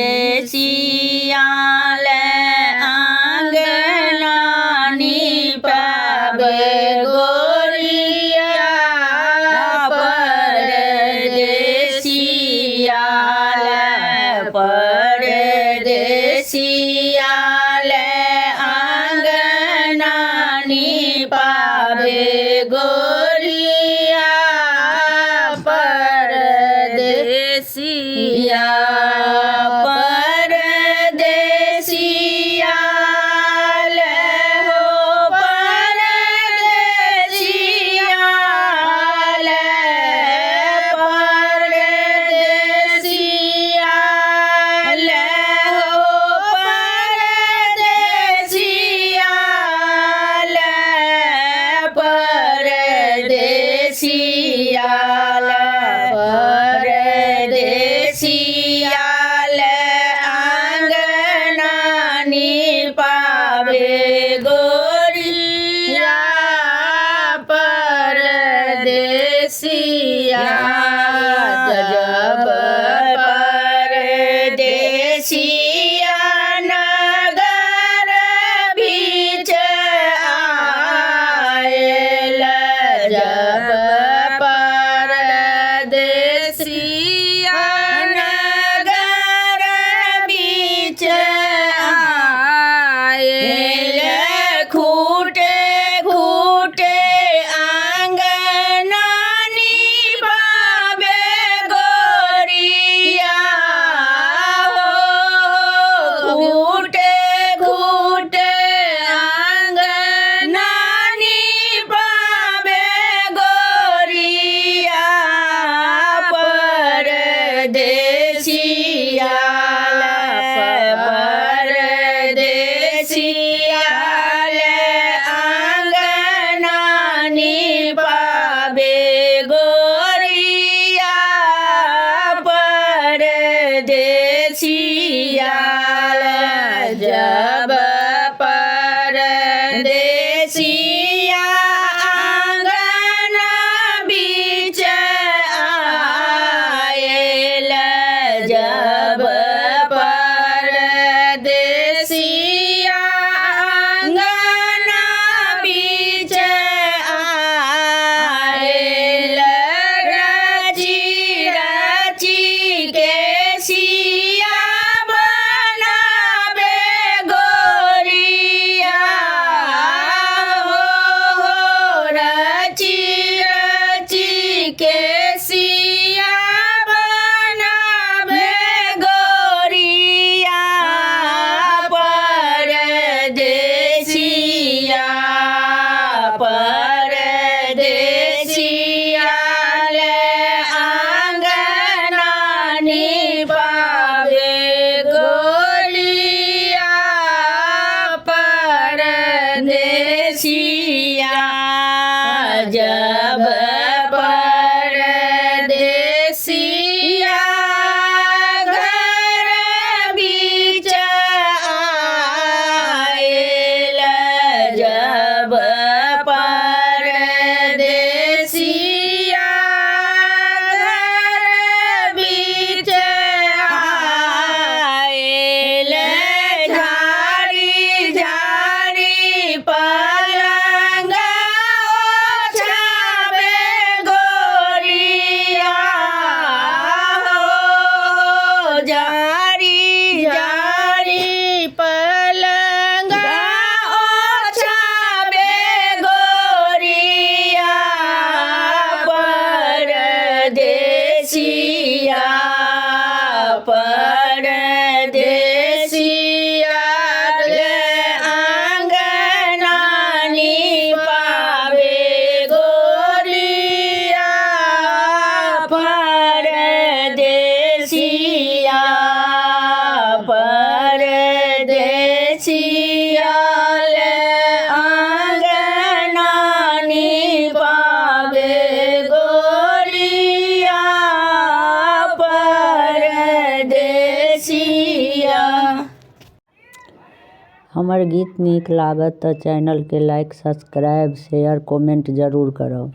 परदेसिया ले आंगना निपावे गोरिया परदेसिया ले आंगना निपावे गोरिया परदेसिया ले हो परदेसिया ले परदेसिया ले हो परदेसिया ले परदेसिया परदेसिया ले आंगना निपावे गोरिया परदेसिया जब परदेसिया नगर बीच आयल जब परदेसिया नगर बीच आयल खूटे खूटे आंगना निपावे गोरिया हो खूटे खूटे आंगना निपावे गोरिया परदेसिया परदेसिया ले आंगना निपावे गोरिया परदेसिया जब परदेसिया आंगना बीच आयल जब परदेसिया आंगना बीच आयल रची रची के सिया बनावे गोरिया हो रची रची के सिया बनावे गोरिया परदेसिया परदेसिया ले आंगना निपावे गोरिया परदेसिया जब परदेसिया घर बीच आयल जब परदेसिया घर बीच आयल झाड़ी झाड़ी पलंग ओछावे गोरिया हो झाड़ी झाड़ी पलंग ओछावे गोरिया परदेसिया परदेसिया ले आंगना निपावे गोरिया परदेसिया परदेसिया ले आंगना निपावे गोरिया परदेसिया। हमर गीत नीक लागत त चैनल के लाइक सब्सक्राइब शेयर कमेंट जरूर करब।